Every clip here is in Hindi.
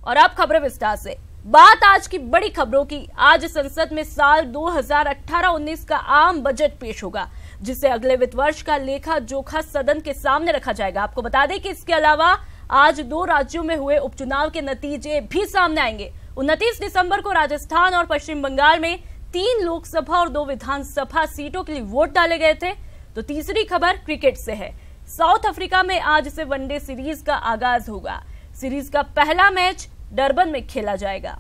और अब खबरें विस्तार से। बात आज की बड़ी खबरों की। आज संसद में साल 2018-19 का आम बजट पेश होगा, जिसे अगले वित्त वर्ष का लेखा जोखा सदन के सामने रखा जाएगा। आपको बता दें कि इसके अलावा आज 2 राज्यों में हुए उपचुनाव के नतीजे भी सामने आएंगे। 29 दिसंबर को राजस्थान और पश्चिम बंगाल में 3 लोकसभा और 2 विधानसभा सीटों के लिए वोट डाले गए थे। तो तीसरी खबर क्रिकेट से है। साउथ अफ्रीका में आज से वनडे सीरीज का आगाज होगा। सीरीज का पहला मैच डरबन में खेला जाएगा।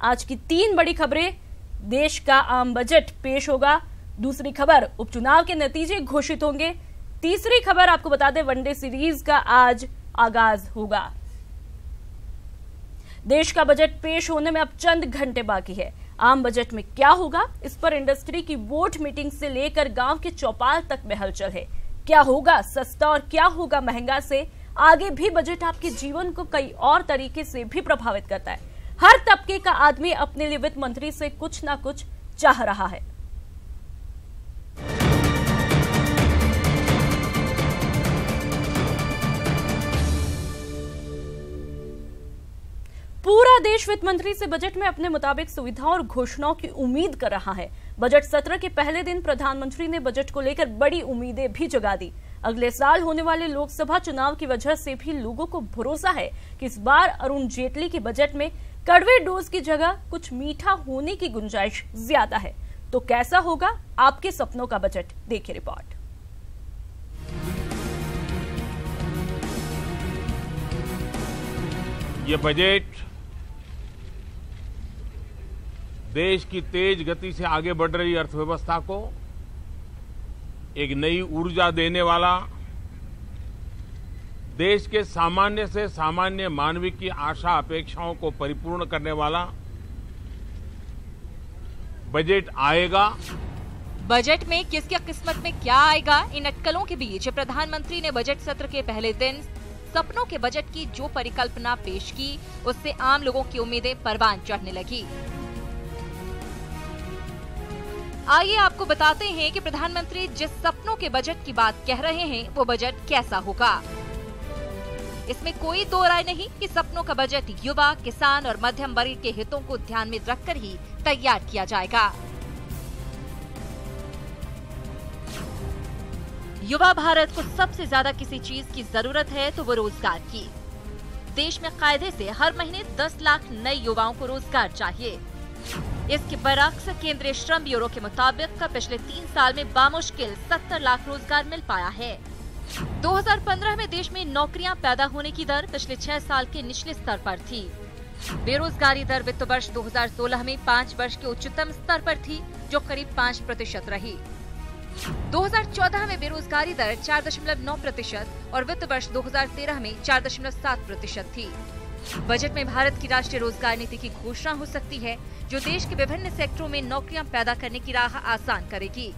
आज की 3 बड़ी खबरें। देश का आम बजट पेश होगा। दूसरी खबर, उपचुनाव के नतीजे घोषित होंगे। तीसरी खबर आपको बता दें, वनडे सीरीज का आज आगाज होगा। देश का बजट पेश होने में अब चंद घंटे बाकी है। आम बजट में क्या होगा, इस पर इंडस्ट्री की वोट मीटिंग से लेकर गांव के चौपाल तक में हलचल है। क्या होगा सस्ता और क्या होगा महंगा से आगे भी बजट आपके जीवन को कई और तरीके से भी प्रभावित करता है। हर तबके का आदमी अपने लिए वित्त मंत्री से कुछ ना कुछ चाह रहा है। पूरा देश वित्त मंत्री से बजट में अपने मुताबिक सुविधाओं और घोषणाओं की उम्मीद कर रहा है। बजट सत्र के पहले दिन प्रधानमंत्री ने बजट को लेकर बड़ी उम्मीदें भी जगा दी। अगले साल होने वाले लोकसभा चुनाव की वजह से भी लोगों को भरोसा है कि इस बार अरुण जेटली के बजट में कड़वे डोज की जगह कुछ मीठा होने की गुंजाइश ज्यादा है। तो कैसा होगा आपके सपनों का बजट, देखिए रिपोर्ट। ये बजट देश की तेज गति से आगे बढ़ रही अर्थव्यवस्था को एक नई ऊर्जा देने वाला, देश के सामान्य से सामान्य मानव की आशा अपेक्षाओं को परिपूर्ण करने वाला बजट आएगा। बजट में किसकी किस्मत में क्या आएगा, इन अटकलों के बीच प्रधानमंत्री ने बजट सत्र के पहले दिन सपनों के बजट की जो परिकल्पना पेश की, उससे आम लोगों की उम्मीदें परवान चढ़ने लगी। आइए आपको बताते हैं कि प्रधानमंत्री जिस सपनों के बजट की बात कह रहे हैं, वो बजट कैसा होगा। इसमें कोई दो राय नहीं कि सपनों का बजट युवा, किसान और मध्यम वर्ग के हितों को ध्यान में रखकर ही तैयार किया जाएगा। युवा भारत को सबसे ज्यादा किसी चीज की जरूरत है तो वो रोजगार की। देश में कायदे से हर महीने 10 लाख नए युवाओं को रोजगार चाहिए। इसके बरअक्स केंद्रीय श्रम ब्यूरो के मुताबिक पिछले 3 साल में बामुश्किल 70 लाख रोजगार मिल पाया है। 2015 में देश में नौकरियां पैदा होने की दर पिछले 6 साल के निचले स्तर पर थी। बेरोजगारी दर वित्त वर्ष 2016 में 5 वर्ष के उच्चतम स्तर पर थी, जो करीब 5% रही। 2014 में बेरोजगारी दर 4.9% और वित्त वर्ष 2013 में 4.7% थी। बजट में भारत की राष्ट्रीय रोजगार नीति की घोषणा हो सकती है, जो देश के विभिन्न सेक्टरों में नौकरियां पैदा करने की राह आसान करेगी।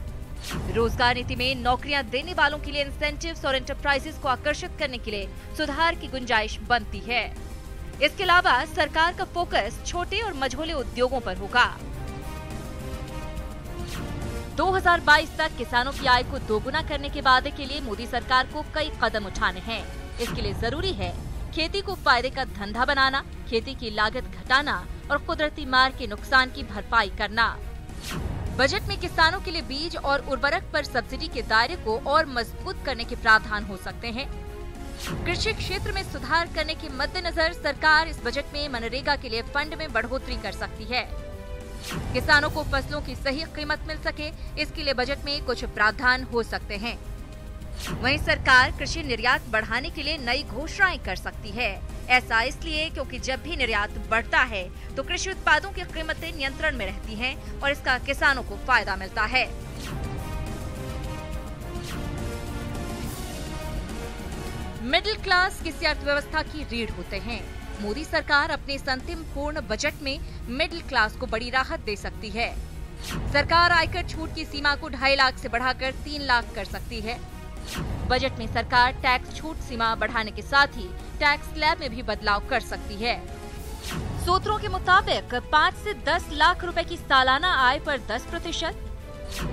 रोजगार नीति में नौकरियां देने वालों के लिए इंसेंटिव्स और एंटरप्राइजेस को आकर्षित करने के लिए सुधार की गुंजाइश बनती है। इसके अलावा सरकार का फोकस छोटे और मझोले उद्योगों पर होगा। 2022 तक किसानों की आय को दोगुना करने के वादे के लिए मोदी सरकार को कई कदम उठाने हैं। इसके लिए जरूरी है खेती को फायदे का धंधा बनाना, खेती की लागत घटाना और कुदरती मार के नुकसान की भरपाई करना। बजट में किसानों के लिए बीज और उर्वरक पर सब्सिडी के दायरे को और मजबूत करने के प्रावधान हो सकते हैं। कृषि क्षेत्र में सुधार करने के मद्देनजर सरकार इस बजट में मनरेगा के लिए फंड में बढ़ोतरी कर सकती है। किसानों को फसलों की सही कीमत मिल सके, इसके लिए बजट में कुछ प्रावधान हो सकते हैं। वहीं सरकार कृषि निर्यात बढ़ाने के लिए नई घोषणाएं कर सकती है। ऐसा इसलिए क्योंकि जब भी निर्यात बढ़ता है तो कृषि उत्पादों की कीमतें नियंत्रण में रहती हैं और इसका किसानों को फायदा मिलता है। मिडिल क्लास किसी अर्थव्यवस्था की रीढ़ होते हैं। मोदी सरकार अपने इस अंतिम पूर्ण बजट में मिडिल क्लास को बड़ी राहत दे सकती है। सरकार आयकर छूट की सीमा को 2.5 लाख से बढ़ाकर 3 लाख कर सकती है। बजट में सरकार टैक्स छूट सीमा बढ़ाने के साथ ही टैक्स स्लैब में भी बदलाव कर सकती है। सूत्रों के मुताबिक 5 से 10 लाख रुपए की सालाना आय पर 10%,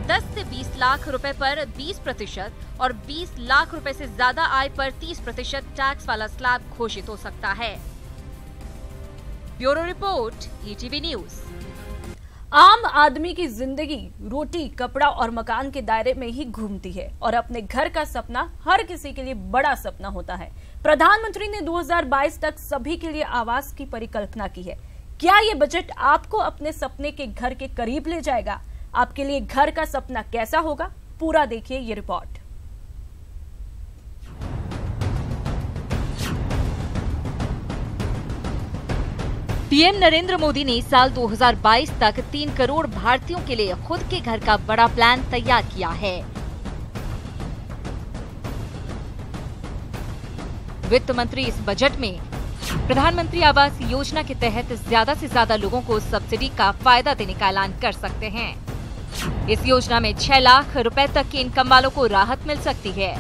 10 से 20 लाख रुपए पर 20% और 20 लाख रुपए से ज्यादा आय पर 30% टैक्स वाला स्लैब घोषित हो सकता है। Bureau report, ETV news. आम आदमी की जिंदगी रोटी, कपड़ा और मकान के दायरे में ही घूमती है और अपने घर का सपना हर किसी के लिए बड़ा सपना होता है। प्रधानमंत्री ने 2022 तक सभी के लिए आवास की परिकल्पना की है। क्या ये बजट आपको अपने सपने के घर के करीब ले जाएगा? आपके लिए घर का सपना कैसा होगा? पूरा देखिए ये रिपोर्ट। पीएम नरेंद्र मोदी ने साल 2022 तक 3 करोड़ भारतीयों के लिए खुद के घर का बड़ा प्लान तैयार किया है। वित्त मंत्री इस बजट में प्रधानमंत्री आवास योजना के तहत ज्यादा से ज्यादा लोगों को सब्सिडी का फायदा देने का ऐलान कर सकते हैं। इस योजना में 6 लाख रुपए तक के इनकम वालों को राहत मिल सकती है।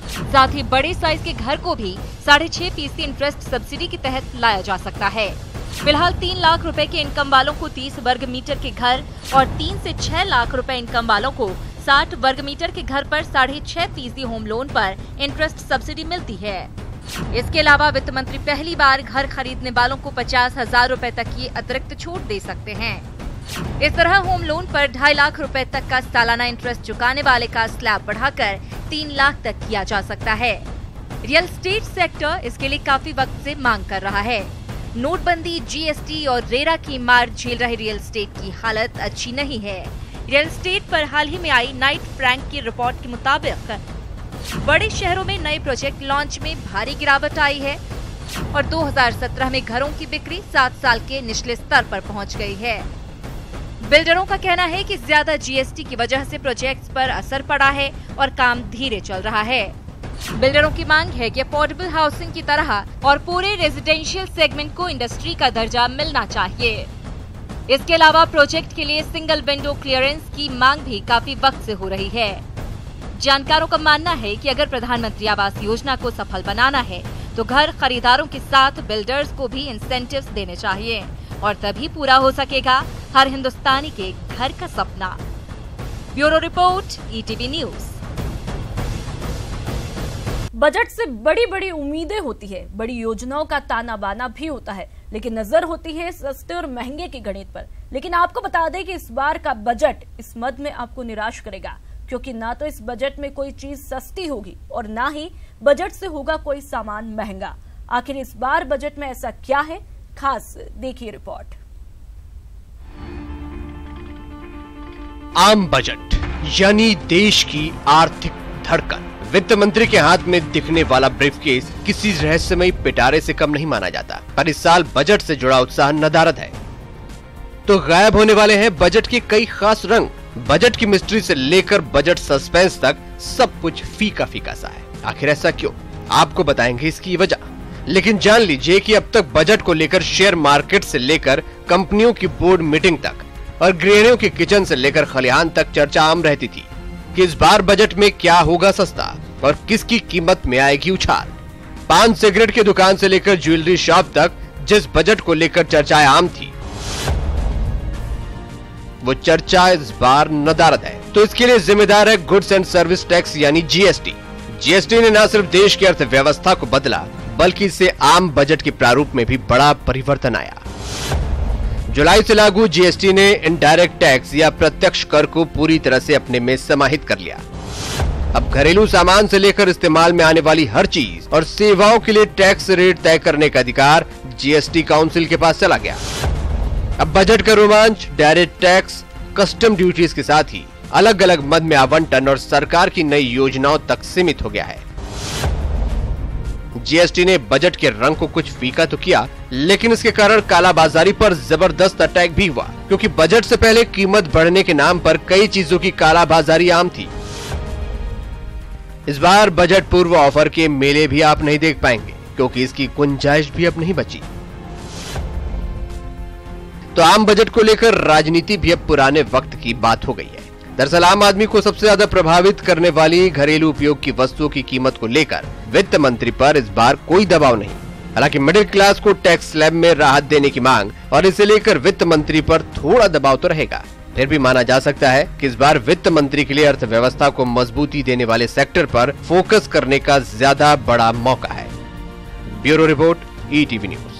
साथ ही बड़े साइज के घर को भी 6.5% इंटरेस्ट सब्सिडी के तहत लाया जा सकता है। फिलहाल 3 लाख रुपए के इनकम वालों को 30 वर्ग मीटर के घर और 3 से 6 लाख रुपए इनकम वालों को 60 वर्ग मीटर के घर पर 6.5% होम लोन पर इंटरेस्ट सब्सिडी मिलती है। इसके अलावा वित्त मंत्री पहली बार घर खरीदने वालों को 50,000 रुपए तक की अतिरिक्त छूट दे सकते हैं। इस तरह होम लोन पर 2.5 लाख रुपए तक का सालाना इंटरेस्ट चुकाने वाले का स्लैब बढ़ाकर 3 लाख तक किया जा सकता है। रियल एस्टेट सेक्टर इसके लिए काफी वक्त से मांग कर रहा है। नोटबंदी, जीएसटी और रेरा की मार झेल रहे रियल एस्टेट की हालत अच्छी नहीं है। रियल एस्टेट पर हाल ही में आई नाइट फ्रैंक की रिपोर्ट के मुताबिक बड़े शहरों में नए प्रोजेक्ट लॉन्च में भारी गिरावट आई है और 2017 में घरों की बिक्री 7 साल के निचले स्तर पर पहुंच गई है। बिल्डरों का कहना है कि ज्यादा जीएसटी की वजह से प्रोजेक्ट्स पर असर पड़ा है और काम धीरे चल रहा है। बिल्डरों की मांग है कि अफोर्डेबल हाउसिंग की तरह और पूरे रेजिडेंशियल सेगमेंट को इंडस्ट्री का दर्जा मिलना चाहिए। इसके अलावा प्रोजेक्ट के लिए सिंगल विंडो क्लियरेंस की मांग भी काफी वक्त से हो रही है। जानकारों का मानना है कि अगर प्रधानमंत्री आवास योजना को सफल बनाना है तो घर खरीदारों के साथ बिल्डर्स को भी इंसेंटिव्स देने चाहिए और तभी पूरा हो सकेगा हर हिंदुस्तानी के घर का सपना। Bureau report, ETV news. Budget से बड़ी बड़ी उम्मीदें होती है, बड़ी योजनाओं का ताना बाना भी होता है, लेकिन नजर होती है सस्ते और महंगे के गणित पर। लेकिन आपको बता दें कि इस बार का बजट इस मद में आपको निराश करेगा, क्योंकि ना तो इस बजट में कोई चीज सस्ती होगी और ना ही बजट से होगा कोई सामान महंगा। आखिर इस बार बजट में ऐसा क्या है खास, देखिए रिपोर्ट। आम बजट यानी देश की आर्थिक धड़कन। वित्त मंत्री के हाथ में दिखने वाला ब्रीफकेस किसी रहस्यमयी पिटारे से कम नहीं माना जाता, पर इस साल बजट से जुड़ा उत्साह नदारद है। तो गायब होने वाले हैं बजट के कई खास रंग। बजट की मिस्ट्री से लेकर बजट सस्पेंस तक सब कुछ फीका फीका सा है। आखिर ऐसा क्यों? आपको बताएंगे इसकी वजह। लेकिन जान लीजिए कि अब तक बजट को लेकर शेयर मार्केट से लेकर कंपनियों की बोर्ड मीटिंग तक और गृहिणियों के किचन से लेकर खलिहान तक चर्चा आम रहती थी कि इस बार बजट में क्या होगा सस्ता और किसकी कीमत में आएगी उछाल। पान सिगरेट की दुकान से लेकर ज्वेलरी शॉप तक जिस बजट को लेकर चर्चाएं आम थी, वो चर्चा इस बार नदारद है। तो इसके लिए जिम्मेदार है गुड्स एंड सर्विस टैक्स यानी जीएसटी। जीएसटी ने न सिर्फ देश की अर्थव्यवस्था को बदला, बल्कि इससे आम बजट के प्रारूप में भी बड़ा परिवर्तन आया। जुलाई से लागू जीएसटी ने इनडायरेक्ट टैक्स या प्रत्यक्ष कर को पूरी तरह से अपने में समाहित कर लिया। अब घरेलू सामान से लेकर इस्तेमाल में आने वाली हर चीज और सेवाओं के लिए टैक्स रेट तय करने का अधिकार जीएसटी काउंसिल के पास चला गया। अब बजट का रोमांच डायरेक्ट टैक्स, कस्टम ड्यूटीज के साथ ही अलग अलग मद में आवंटन और सरकार की नई योजनाओं तक सीमित हो गया है। जीएसटी ने बजट के रंग को कुछ फीका तो किया, लेकिन इसके कारण कालाबाजारी पर जबरदस्त अटैक भी हुआ, क्योंकि बजट से पहले कीमत बढ़ने के नाम पर कई चीजों की कालाबाजारी आम थी। इस बार बजट पूर्व ऑफर के मेले भी आप नहीं देख पाएंगे, क्योंकि इसकी गुंजाइश भी अब नहीं बची। तो आम बजट को लेकर राजनीति भी अब पुराने वक्त की बात हो गई है। दरअसल आम आदमी को सबसे ज्यादा प्रभावित करने वाली घरेलू उपयोग की वस्तुओं की कीमत को लेकर वित्त मंत्री पर इस बार कोई दबाव नहीं। हालांकि मिडिल क्लास को टैक्स स्लैब में राहत देने की मांग और इसे लेकर वित्त मंत्री पर थोड़ा दबाव तो रहेगा। फिर भी माना जा सकता है कि इस बार वित्त मंत्री के लिए अर्थव्यवस्था को मजबूती देने वाले सेक्टर पर फोकस करने का ज्यादा बड़ा मौका है। Bureau report, ETV news.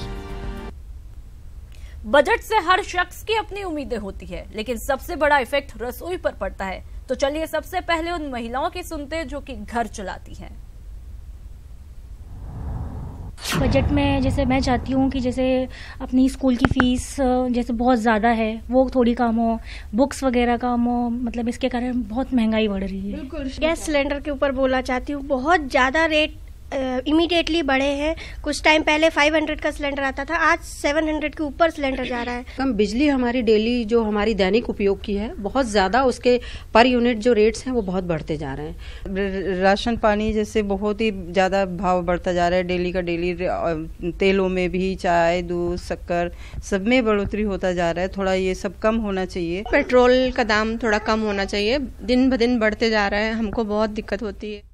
Budget से हर शख्स की अपनी उम्मीदें होती है, लेकिन सबसे बड़ा इफेक्ट रसोई पर पड़ता है। तो चलिए सबसे पहले उन महिलाओं की सुनते हैं जो कि घर चलाती हैं। बजट में जैसे मैं चाहती हूँ कि जैसे अपनी स्कूल की फीस जैसे बहुत ज़्यादा है वो थोड़ी कम हो, बुक्स वगैरह कम हो, मतलब इसके कारण बहुत महंगाई बढ़ रही है। बिल्कुल। गैस सिलेंडर के ऊपर बोलना चाहती हूँ, बहुत ज़्यादा रेट इमीडिएटली बढ़े हैं। कुछ टाइम पहले 500 का सिलेंडर आता था, आज 700 के ऊपर सिलेंडर जा रहा है। कम बिजली हमारी डेली जो हमारी दैनिक उपयोग की है बहुत ज़्यादा, उसके पर यूनिट जो रेट्स हैं वो बहुत बढ़ते जा रहे हैं। राशन पानी जैसे बहुत ही ज़्यादा भाव बढ़ता जा रहा है, डेली का डेली तेलों में भी, चाय, दूध, शक्कर सब में बढ़ोतरी होता जा रहा है। थोड़ा ये सब कम होना चाहिए। पेट्रोल का दाम थोड़ा कम होना चाहिए, दिन ब दिन बढ़ते जा रहा है, हमको बहुत दिक्कत होती है।